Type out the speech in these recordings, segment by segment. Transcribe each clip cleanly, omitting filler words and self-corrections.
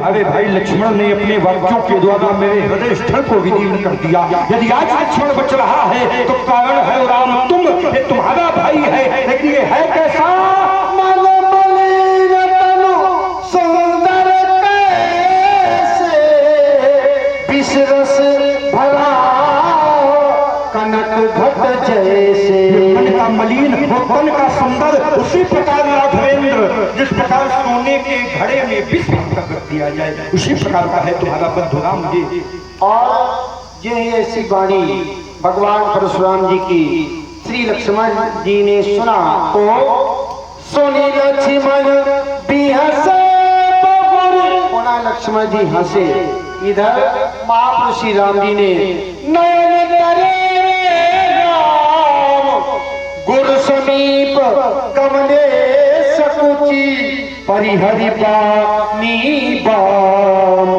तुम्हारे भाई लक्ष्मण ने अपने वाक्यों के द्वारा मेरे हृदय स्थल को विदीर्ण कर दिया। यदि आज लक्ष्मण बच रहा है तो कारण है राम तुम, ये तुम्हारा भाई है, लेकिन ये है कैसा? रस भरा कनक घट जैसे, मन का मलिन वो तन का सुंदर, उसी प्रकार राघवेंद्र जिस प्रकार सोने के घड़े में विष कर दिया जाए उसी प्रकार का है तुम्हारा बंधु राम जी। और ये ऐसी वाणी भगवान परशुराम जी की श्री लक्ष्मण जी ने सुना तो सोनी लक्ष्मण भी हंसे, लक्ष्मण जी हंसे। इधर महापुरुष श्री राम जी ने नयन करे राम गुरु समीप कमले सकुची परिहरि पानी बाम।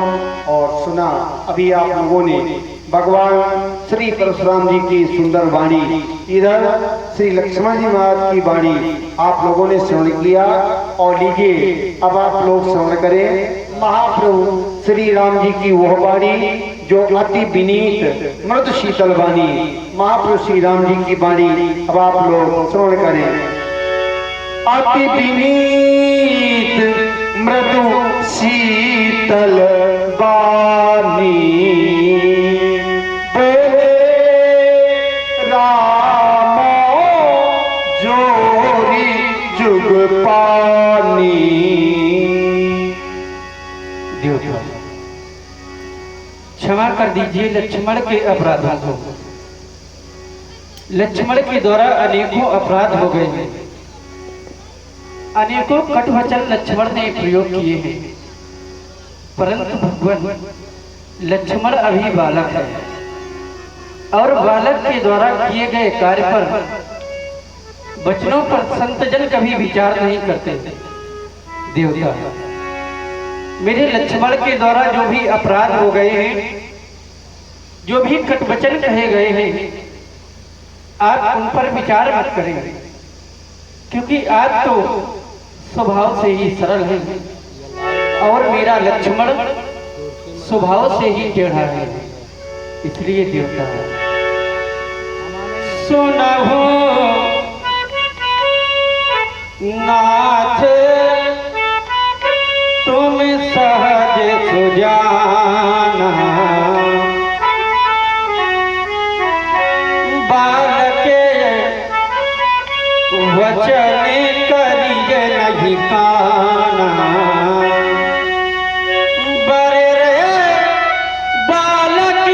और सुना अभी आप लोगों ने भगवान श्री परशुराम जी की सुंदर वाणी, इधर श्री लक्ष्मण जी महाराज की वाणी आप लोगों ने श्रवण किया। और लीजिए अब आप लोग श्रवण करें महाप्रभु श्री राम जी की वह वाणी जो अति विनीत मृदु शीतल वाणी, महाप्रभु श्री राम जी की वाणी अब आप लोग श्रवण करें। अति विनीत मृदु शीतल वाणी बोले राम जोरी जुग पानी। क्षमा कर दीजिए लक्ष्मण के अपराधों को। लक्ष्मण के द्वारा अनेकों अपराध हो गए हैं, अनेकों कटु वचन लक्ष्मण ने प्रयोग किए हैं, परंतु भगवान लक्ष्मण अभी बालक है और बालक के द्वारा किए गए कार्य पर वचनों पर संतजन कभी विचार नहीं करते। देवता मेरे लक्ष्मण के द्वारा जो भी अपराध हो गए हैं, जो भी कटवचन कहे गए हैं, आप उन पर विचार मत करें, क्योंकि आप तो स्वभाव से ही सरल है और मेरा लक्ष्मण स्वभाव से ही टेढ़ा है। इसलिए देवता सुनहु नाथ तुम सहज सुजाना, बालक वचन करिए नहीं काना, बड़े रे बालक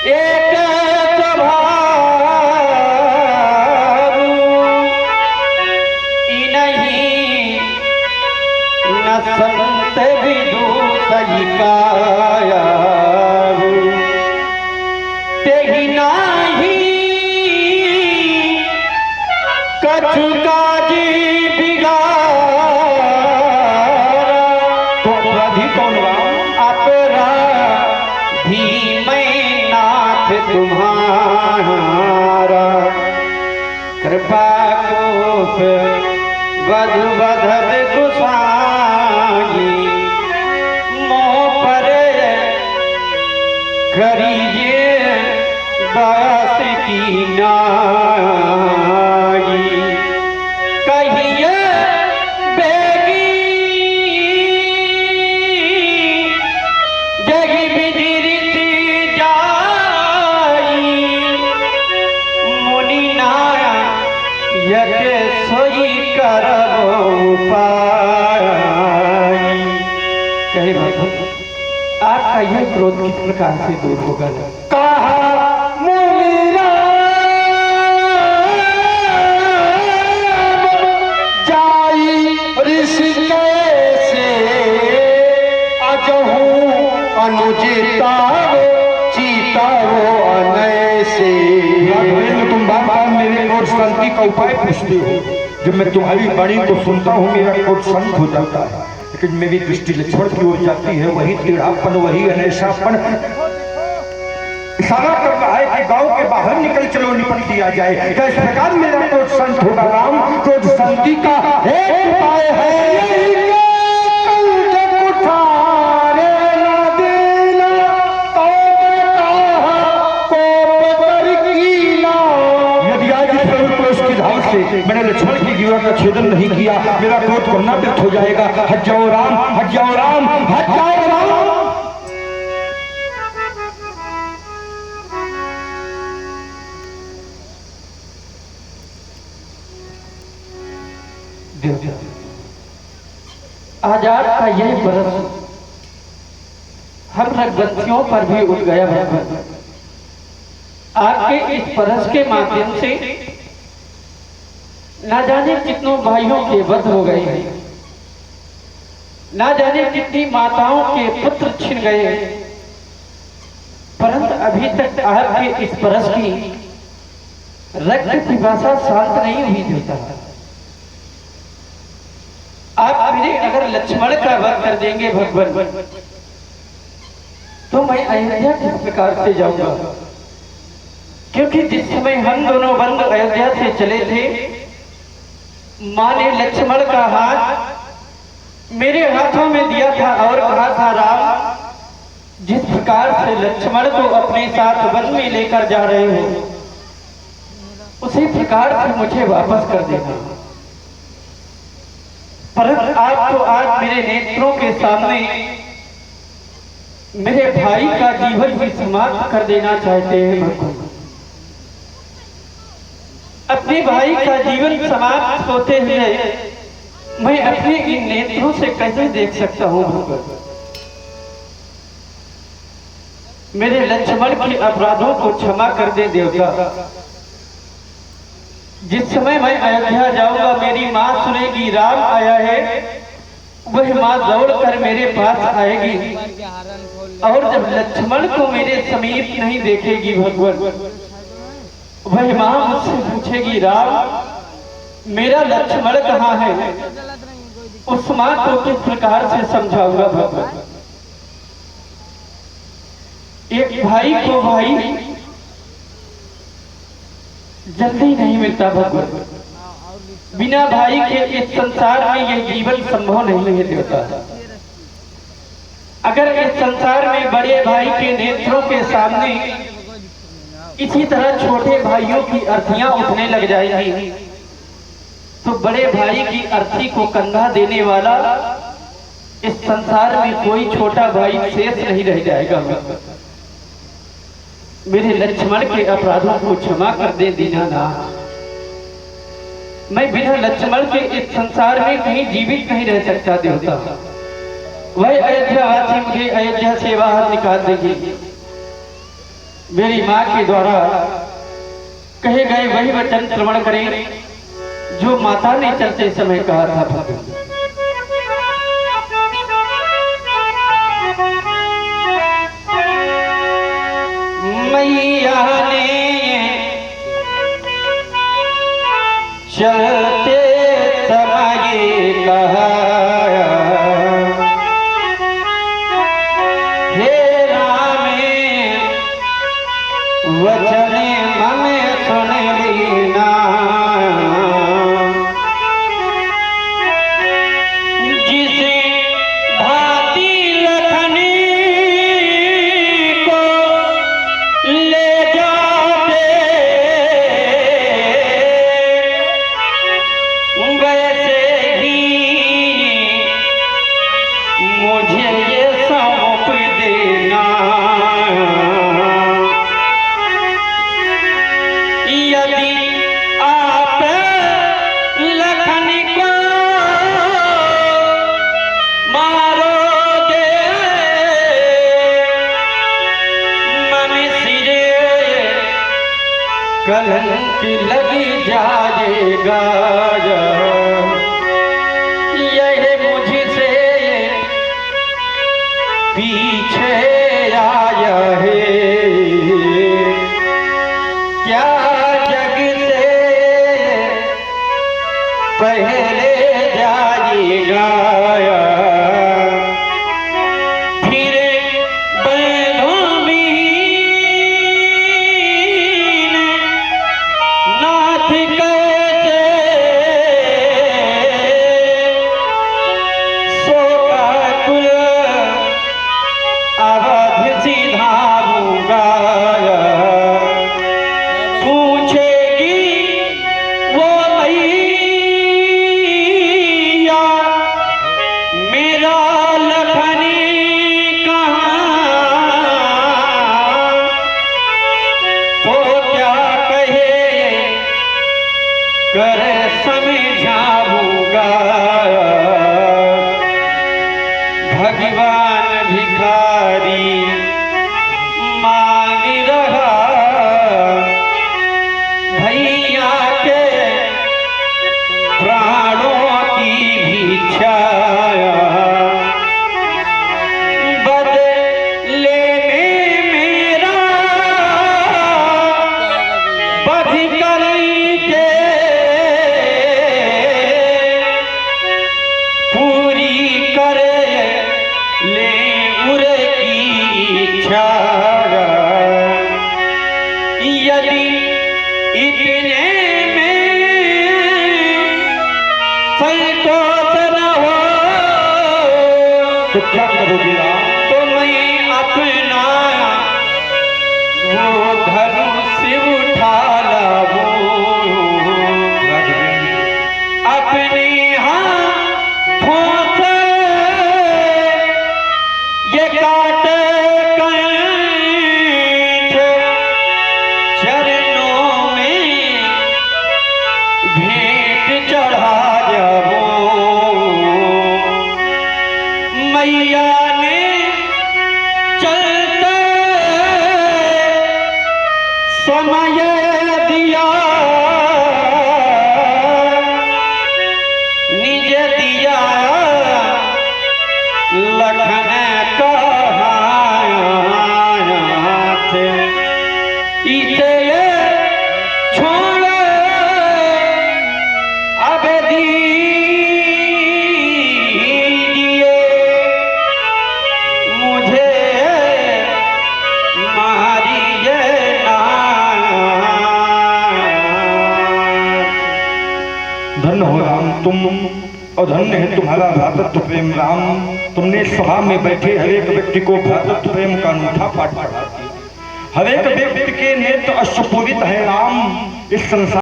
एक स्वभाव नहीं न संत विदु सही काया, तेहि नाही कछु काजी बिगाड़ा, तो अपराधी कौन राम? अपराधी मैं नाथ तुम्हारा, कृपा कोप वधु वधव गुसाई, मोह पर करिए दास की नाई, कहिए बेगी जगी बिजरित जाई, मुनि नायक सोई करबो पाई। कहे भगवान आपका यह क्रोध किस प्रकार से दूर होगा? कहा मुनि जाई ऋषिकेश अजहू अनुजिता चीता अनैसे। राघवेंद्र तुम बार बार मेरे और शांति का उपाय पूछते हो। जब मैं तुम्हारी वाणी को सुनता हूँ मेरा क्रोध शांत हो जाता है, लेकिन मेरी दृष्टि लक्ष्मण की ओर जाती है। वही टेढ़ापन, वही अनैसापन इशारा कर रहा है कि गांव के बाहर निकल चलो, निपट दिया जाए। क्या इस प्रकार मेरा क्रोध शांत होगा? राम, क्रोध शांति का एक उपाय है। कहेगा हट जाओ राम, हट जाओ राम, हट जाओ राम। आजाद का यही बरस हम रंगवंशियों पर भी उठ गया भगवान। आपके इस बरस के माध्यम से ना जाने कितनों भाइयों के वध हो गए हैं, ना जाने कितनी माताओं के पुत्र छिन गए, परंतु अभी तक आपके इस बरस की रक्त पिपासा शांत नहीं हुई देवता। आप मेरे अगर लक्ष्मण का वध कर देंगे भगवान, तो मैं अयोध्या किस प्रकार से जाऊंगा? क्योंकि जिस समय हम दोनों बंद अयोध्या से चले थे, माँ ने लक्ष्मण का हाथ मेरे हाथों में दिया था और कहा था राम, जिस प्रकार से लक्ष्मण को अपने साथ वन में लेकर जा रहे हो, उसी प्रकार से मुझे वापस कर देना। परंतु आप तो आज मेरे नेत्रों के सामने मेरे भाई का जीवन भी समाप्त कर देना चाहते हैं भगवान। अपने भाई का जीवन समाप्त होते हुए मैं अपने इन नेत्रों से कैसे देख सकता हूँ भगवान? मेरे लक्ष्मण के अपराधों को क्षमा कर दे देवता। जिस समय मैं अयोध्या जाऊंगा, मेरी माँ सुनेगी राम आया है, वह माँ दौड़ कर मेरे पास आएगी और जब लक्ष्मण को मेरे समीप नहीं देखेगी भगवान, वह माँ मुझसे पूछेगी राम मेरा लक्ष्मण कहाँ है? उस माँ को किस प्रकार से समझाऊंगा भगवान? एक भाई को भाई जल्दी नहीं मिलता भगवान। बिना भाई के इस संसार में यह जीवन संभव नहीं है देवता। अगर इस संसार में बड़े भाई के नेत्रों के सामने इसी तरह छोटे भाइयों की अर्थियां उठने लग जाएंगी, तो बड़े भाई की अर्थी को कंधा देने वाला इस संसार में कोई छोटा भाई शेष नहीं रह जाएगा। मेरे लक्ष्मण के अपराधों को क्षमा कर दे दीनानाथ। मैं बिना लक्ष्मण के इस संसार में कहीं जीवित नहीं रह सकता देवता। वह अयोध्यावासी मुझे अयोध्या से बाहर निकाल देगी। मेरी माँ के द्वारा कहे गए वही वचन श्रवण करें जो माता ने चलते समय कहा था भगवान। मैया ने चलते समय कहा, हे राम वचन मन सुन लीना, जिसे भांति लखनी को ले जाते वैसे ही मुझे ये सौंप देना। यदि आप लखन को मारोगे, मन सिरे कलंक लग जाएगा। यह मुझसे पीछे आया है, क्या जग से पहले जाएगा। फिर बैलों में नाथ कैसे भगवान भिखारी मांग रहा भैया के प्राणों की भिक्षा बदले में मेरा बध करके पूरी कर ले उरे की इच्छा यदि इतने में संतोष न हो तो क्या करोगे राम? तो मैं अपना वो धनुष उठा लाऊं अपने हाथों से ये काट कंठ चरणों में भेंट चढ़ा जाऊं मैया ने चलते समय दिया निज दिया लखन कहायात इसे छोड़ अब दीजिए मुझे मारिए नाथ। धन्य हो राम तुम, और धन्य है तुम्हारा भ्रातृत्व प्रेम राम। तुमने सभा में बैठे हर एक व्यक्ति को भ्रातृत्व प्रेम का अनूठा पाठ पढ़ा दिया। हर एक व्यक्ति के नेत्र अश्रुपूरित है राम। इस संसार